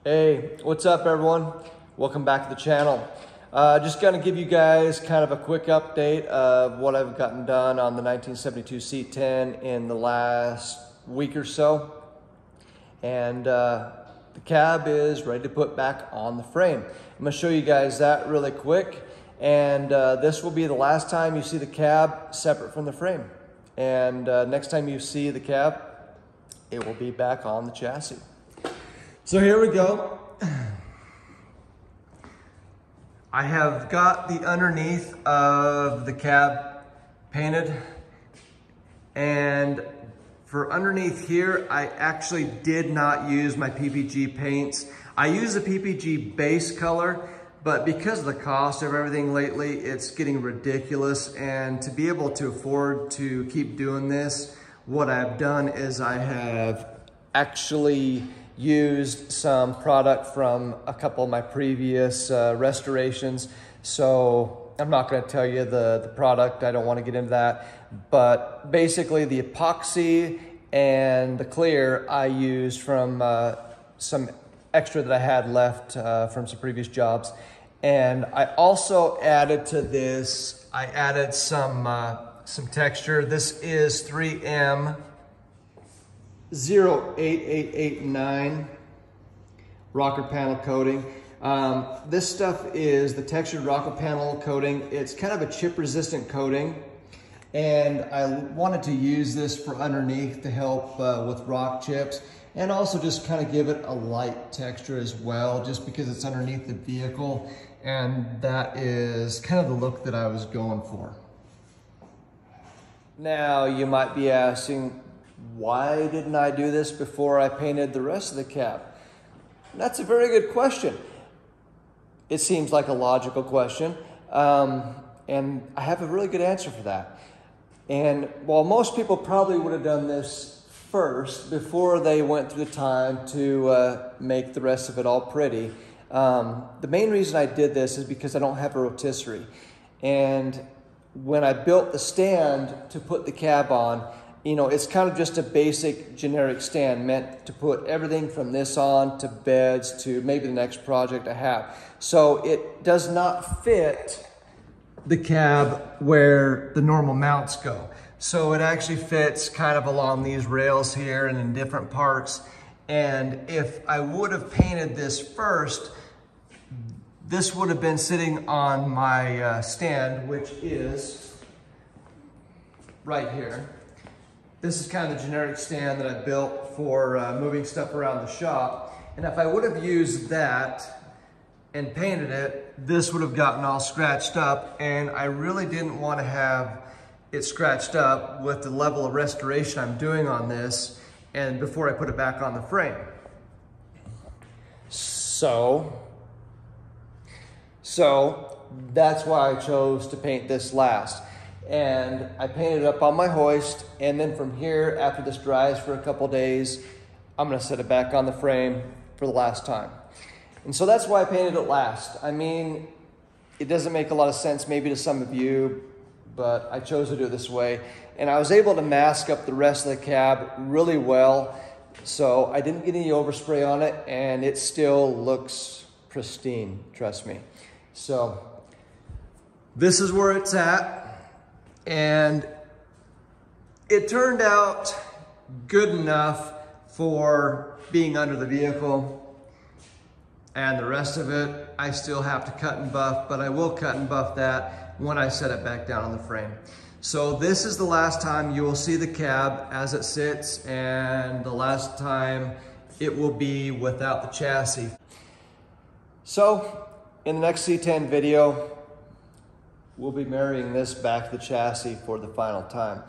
Hey, what's up everyone? Welcome back to the channel. Just gonna give you guys kind of a quick update of what I've gotten done on the 1972 C10 in the last week or so. And the cab is ready to put back on the frame. I'm gonna show you guys that really quick. And this will be the last time you see the cab separate from the frame. And next time you see the cab, it will be back on the chassis. So here we go. I have got the underneath of the cab painted, and for underneath here, I actually did not use my PPG paints. I use the PPG base color, but because of the cost of everything lately, it's getting ridiculous, and to be able to afford to keep doing this, what I've done is I have actually used some product from a couple of my previous restorations. So I'm not going to tell you the product. I don't want to get into that. But basically the epoxy and the clear I used from some extra that I had left from some previous jobs. And I also added to this, I added some texture. This is 3M 08889 rocker panel coating. This stuff is the textured rocker panel coating. It's kind of a chip resistant coating, and I wanted to use this for underneath to help with rock chips, and also just kind of give it a light texture as well, just because it's underneath the vehicle, and that is kind of the look that I was going for. Now you might be asking, why didn't I do this before I painted the rest of the cab? That's a very good question. It seems like a logical question, and I have a really good answer for that. And while most people probably would have done this first before they went through the time to make the rest of it all pretty, the main reason I did this is because I don't have a rotisserie. And when I built the stand to put the cab on, you know, it's kind of just a basic generic stand meant to put everything from this on to beds to maybe the next project I have. So it does not fit the cab where the normal mounts go. So it actually fits kind of along these rails here and in different parts. And if I would have painted this first, this would have been sitting on my stand, which is right here. This is kind of the generic stand that I built for moving stuff around the shop. And if I would have used that and painted it, this would have gotten all scratched up, and I really didn't want to have it scratched up with the level of restoration I'm doing on this and before I put it back on the frame. So that's why I chose to paint this last. And I painted it up on my hoist, and then from here, after this dries for a couple days, I'm gonna set it back on the frame for the last time. And so that's why I painted it last. I mean, it doesn't make a lot of sense maybe to some of you, but I chose to do it this way. And I was able to mask up the rest of the cab really well, so I didn't get any overspray on it, and it still looks pristine, trust me. So this is where it's at. And it turned out good enough for being under the vehicle, and the rest of it I still have to cut and buff, but I will cut and buff that when I set it back down on the frame. So this is the last time you will see the cab as it sits, and the last time it will be without the chassis. So in the next C10 video, we'll be marrying this back to the chassis for the final time.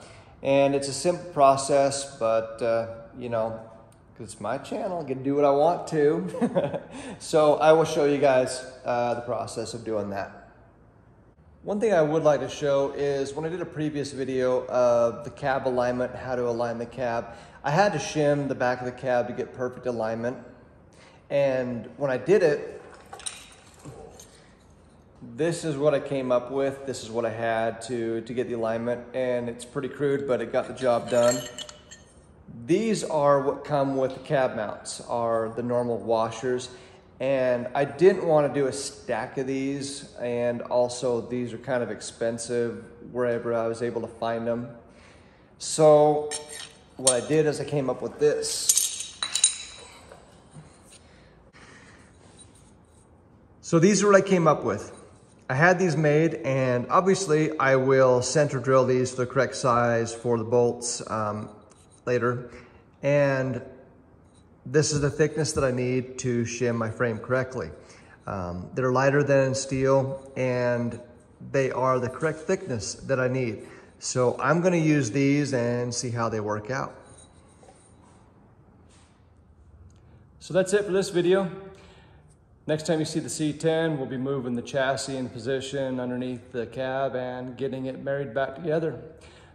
And it's a simple process, but you know, because it's my channel, I can do what I want to. So I will show you guys the process of doing that. One thing I would like to show is when I did a previous video of the cab alignment, how to align the cab, I had to shim the back of the cab to get perfect alignment. And when I did it, this is what I came up with. This is what I had to get the alignment, and it's pretty crude, but it got the job done. These are what come with the cab mounts, are the normal washers. And I didn't want to do a stack of these, and also these are kind of expensive wherever I was able to find them. So what I did is I came up with this. So these are what I came up with. I had these made, and obviously I will center drill these to the correct size for the bolts later. And this is the thickness that I need to shim my frame correctly. They're lighter than steel, and they are the correct thickness that I need. So I'm gonna use these and see how they work out. So that's it for this video. Next time you see the C10, we'll be moving the chassis in position underneath the cab and getting it married back together.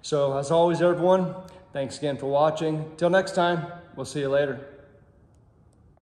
So as always, everyone, thanks again for watching. Till next time, we'll see you later.